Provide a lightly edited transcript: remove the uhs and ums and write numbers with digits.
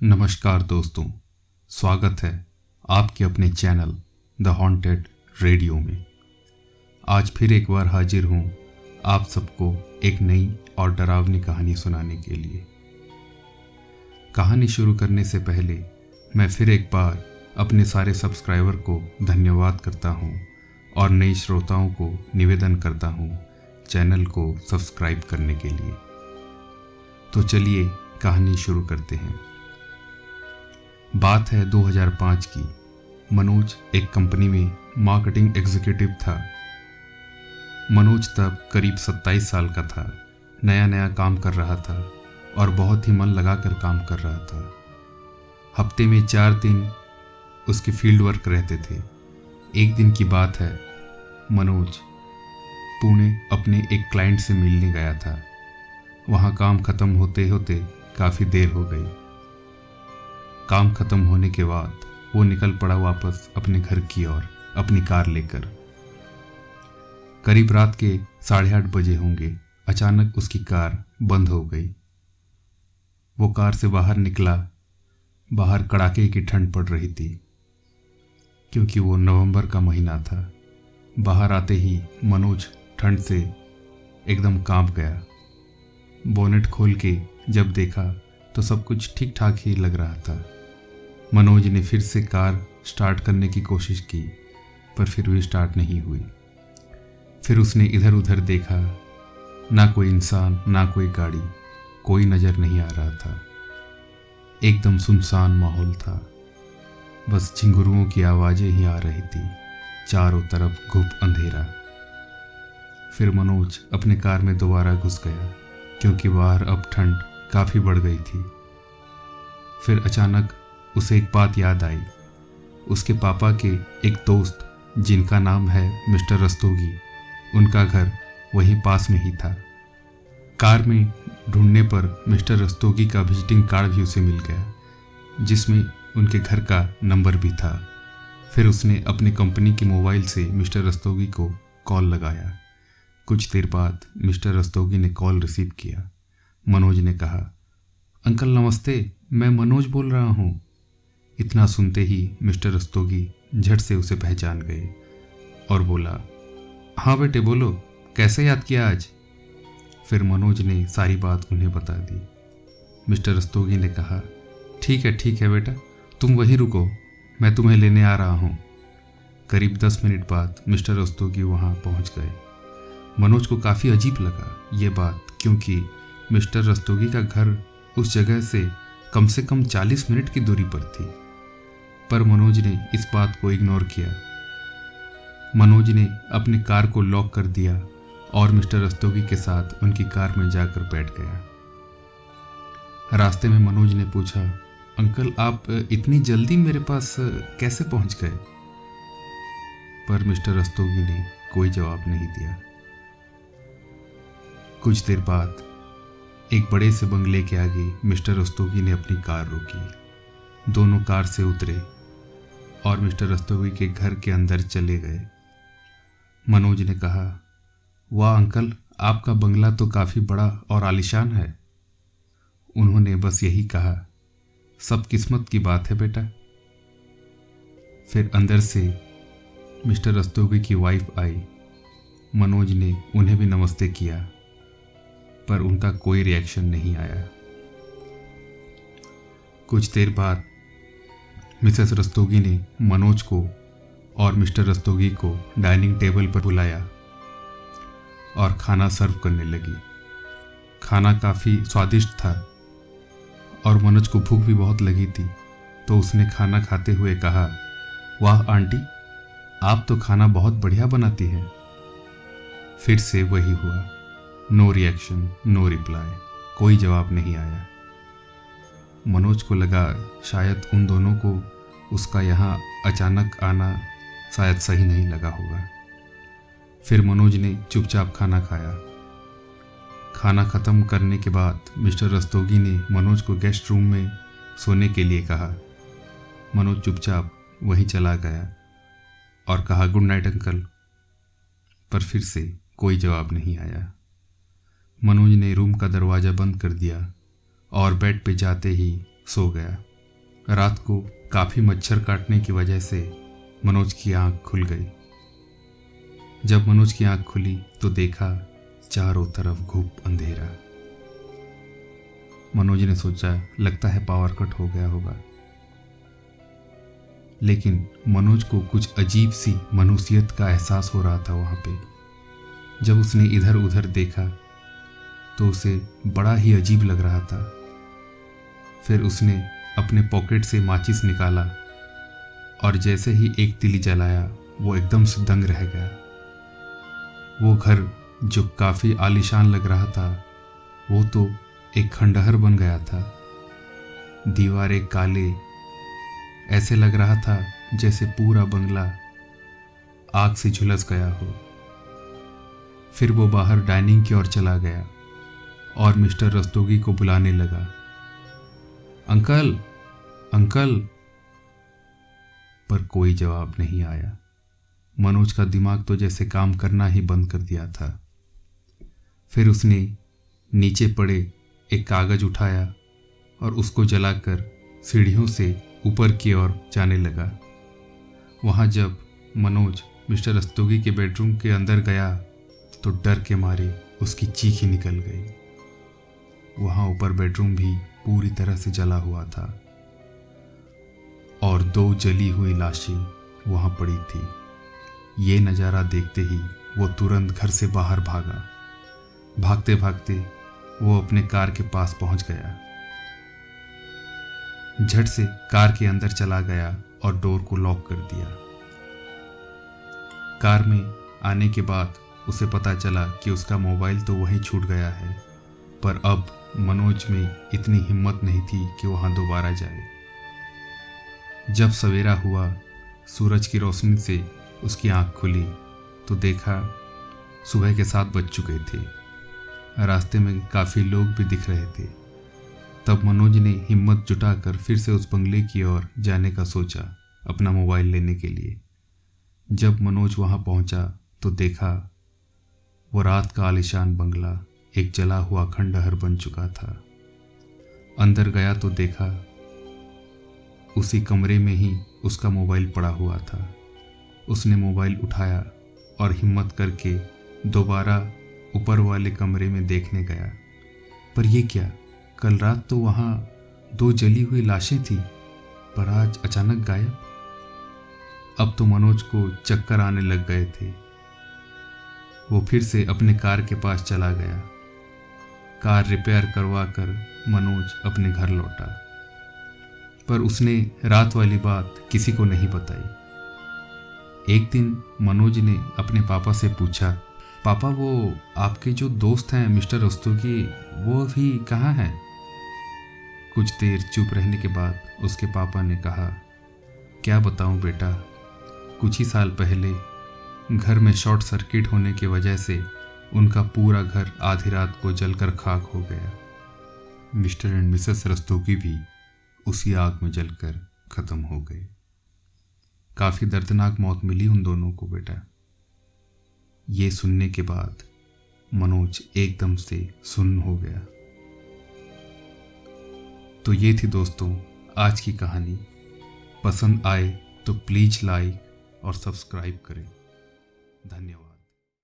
नमस्कार दोस्तों, स्वागत है आपके अपने चैनल द हॉन्टेड रेडियो में। आज फिर एक बार हाजिर हूँ आप सबको एक नई और डरावनी कहानी सुनाने के लिए। कहानी शुरू करने से पहले मैं फिर एक बार अपने सारे सब्सक्राइबर को धन्यवाद करता हूँ और नए श्रोताओं को निवेदन करता हूँ चैनल को सब्सक्राइब करने के लिए। तो चलिए कहानी शुरू करते हैं। बात है 2005 की। मनोज एक कंपनी में मार्केटिंग एग्जीक्यूटिव था। मनोज तब करीब 27 साल का था। नया नया काम कर रहा था और बहुत ही मन लगाकर काम कर रहा था। हफ्ते में 4 दिन उसके फील्ड वर्क रहते थे। एक दिन की बात है, मनोज पुणे अपने एक क्लाइंट से मिलने गया था। वहाँ काम ख़त्म होते होते काफ़ी देर हो गई। काम खत्म होने के बाद वो निकल पड़ा वापस अपने घर की ओर अपनी कार लेकर। करीब रात के 8:30 बजे होंगे। अचानक उसकी कार बंद हो गई। वो कार से बाहर निकला। बाहर कड़ाके की ठंड पड़ रही थी क्योंकि वो नवंबर का महीना था। बाहर आते ही मनोज ठंड से एकदम कांप गया। बोनेट खोल के जब देखा तो सब कुछ ठीक ठाक ही लग रहा था। मनोज ने फिर से कार स्टार्ट करने की कोशिश की पर फिर भी स्टार्ट नहीं हुई। फिर उसने इधर उधर देखा, ना कोई इंसान ना कोई गाड़ी, कोई नज़र नहीं आ रहा था। एकदम सुनसान माहौल था। बस झिंगुरुओं की आवाज़ें ही आ रही थी। चारों तरफ घुप अंधेरा। फिर मनोज अपने कार में दोबारा घुस गया क्योंकि बाहर अब ठंड काफ़ी बढ़ गई थी। फिर अचानक उसे एक बात याद आई। उसके पापा के एक दोस्त जिनका नाम है मिस्टर रस्तोगी, उनका घर वहीं पास में ही था। कार में ढूंढने पर मिस्टर रस्तोगी का विजिटिंग कार्ड भी उसे मिल गया जिसमें उनके घर का नंबर भी था। फिर उसने अपनी कंपनी की मोबाइल से मिस्टर रस्तोगी को कॉल लगाया। कुछ देर बाद मिस्टर रस्तोगी ने कॉल रिसीव किया। मनोज ने कहा, अंकल नमस्ते, मैं मनोज बोल रहा हूँ। इतना सुनते ही मिस्टर रस्तोगी झट से उसे पहचान गए और बोला, हाँ बेटे बोलो, कैसे याद किया आज? फिर मनोज ने सारी बात उन्हें बता दी। मिस्टर रस्तोगी ने कहा, ठीक है बेटा, तुम वहीं रुको, मैं तुम्हें लेने आ रहा हूँ। करीब 10 मिनट बाद मिस्टर रस्तोगी वहाँ पहुँच गए। मनोज को काफ़ी अजीब लगा ये बात क्योंकि मिस्टर रस्तोगी का घर उस जगह से कम 40 मिनट की दूरी पर थी। पर मनोज ने इस बात को इग्नोर किया। मनोज ने अपनी कार को लॉक कर दिया और मिस्टर रस्तोगी के साथ उनकी कार में जाकर बैठ गया। रास्ते में मनोज ने पूछा, अंकल आप इतनी जल्दी मेरे पास कैसे पहुंच गए? पर मिस्टर रस्तोगी ने कोई जवाब नहीं दिया। कुछ देर बाद एक बड़े से बंगले के आगे मिस्टर रस्तोगी ने अपनी कार रोकी। दोनों कार से उतरे और मिस्टर रस्तोगी के घर के अंदर चले गए। मनोज ने कहा, वाह अंकल, आपका बंगला तो काफ़ी बड़ा और आलीशान है। उन्होंने बस यही कहा, सब किस्मत की बात है बेटा। फिर अंदर से मिस्टर रस्तोगी की वाइफ आई। मनोज ने उन्हें भी नमस्ते किया पर उनका कोई रिएक्शन नहीं आया। कुछ देर बाद मिसेस रस्तोगी ने मनोज को और मिस्टर रस्तोगी को डाइनिंग टेबल पर बुलाया और खाना सर्व करने लगी। खाना काफ़ी स्वादिष्ट था और मनोज को भूख भी बहुत लगी थी, तो उसने खाना खाते हुए कहा, वाह आंटी, आप तो खाना बहुत बढ़िया बनाती हैं। फिर से वही हुआ, नो रिएक्शन, नो रिप्लाई, कोई जवाब नहीं आया। मनोज को लगा शायद उन दोनों को उसका यहाँ अचानक आना शायद सही नहीं लगा होगा। फिर मनोज ने चुपचाप खाना खाया। खाना ख़त्म करने के बाद मिस्टर रस्तोगी ने मनोज को गेस्ट रूम में सोने के लिए कहा। मनोज चुपचाप वहीं चला गया और कहा, गुड नाइट अंकल। पर फिर से कोई जवाब नहीं आया। मनोज ने रूम का दरवाज़ा बंद कर दिया और बेड पे जाते ही सो गया। रात को काफ़ी मच्छर काटने की वजह से मनोज की आंख खुल गई। जब मनोज की आंख खुली तो देखा चारों तरफ घुप अंधेरा। मनोज ने सोचा लगता है पावर कट हो गया होगा, लेकिन मनोज को कुछ अजीब सी मनुष्यत का एहसास हो रहा था वहां पे। जब उसने इधर उधर देखा तो उसे बड़ा ही अजीब लग रहा था। फिर उसने अपने पॉकेट से माचिस निकाला और जैसे ही एक तिली जलाया वो एकदम से दंग रह गया। वो घर जो काफ़ी आलीशान लग रहा था वो तो एक खंडहर बन गया था। दीवारें काले, ऐसे लग रहा था जैसे पूरा बंगला आग से झुलस गया हो। फिर वो बाहर डाइनिंग की ओर चला गया और मिस्टर रस्तोगी को बुलाने लगा, अंकल अंकल। पर कोई जवाब नहीं आया। मनोज का दिमाग तो जैसे काम करना ही बंद कर दिया था। फिर उसने नीचे पड़े एक कागज उठाया और उसको जलाकर सीढ़ियों से ऊपर की ओर जाने लगा। वहाँ जब मनोज मिस्टर रस्तोगी के बेडरूम के अंदर गया तो डर के मारे उसकी चीख ही निकल गई। वहाँ ऊपर बेडरूम भी पूरी तरह से जला हुआ था और 2 जली हुई लाशें वहाँ पड़ी थी। ये नज़ारा देखते ही वो तुरंत घर से बाहर भागा। भागते भागते वो अपने कार के पास पहुंच गया। झट से कार के अंदर चला गया और डोर को लॉक कर दिया। कार में आने के बाद उसे पता चला कि उसका मोबाइल तो वहीं छूट गया है, पर अब मनोज में इतनी हिम्मत नहीं थी कि वहां दोबारा जाए। जब सवेरा हुआ, सूरज की रोशनी से उसकी आंख खुली तो देखा सुबह के 7 बज चुके थे। रास्ते में काफ़ी लोग भी दिख रहे थे। तब मनोज ने हिम्मत जुटाकर फिर से उस बंगले की ओर जाने का सोचा अपना मोबाइल लेने के लिए। जब मनोज वहां पहुंचा तो देखा वो रात का आलीशान बंगला एक जला हुआ खंडहर बन चुका था। अंदर गया तो देखा उसी कमरे में ही उसका मोबाइल पड़ा हुआ था। उसने मोबाइल उठाया और हिम्मत करके दोबारा ऊपर वाले कमरे में देखने गया। पर यह क्या, कल रात तो वहां 2 जली हुई लाशें थी, पर आज अचानक गायब। अब तो मनोज को चक्कर आने लग गए थे। वो फिर से अपने कार के पास चला गया। कार रिपेयर करवा कर मनोज अपने घर लौटा, पर उसने रात वाली बात किसी को नहीं बताई। एक दिन मनोज ने अपने पापा से पूछा, पापा वो आपके जो दोस्त हैं मिस्टर रस्तोगी, वो अभी कहाँ हैं? कुछ देर चुप रहने के बाद उसके पापा ने कहा, क्या बताऊं बेटा, कुछ ही साल पहले घर में शॉर्ट सर्किट होने की वजह से उनका पूरा घर आधी रात को जलकर खाक हो गया। मिस्टर एंड मिसेस रस्तोगी भी उसी आग में जलकर खत्म हो गए। काफ़ी दर्दनाक मौत मिली उन दोनों को बेटा। ये सुनने के बाद मनोज एकदम से सुन्न हो गया। तो ये थी दोस्तों आज की कहानी। पसंद आए तो प्लीज़ लाइक और सब्सक्राइब करें। धन्यवाद।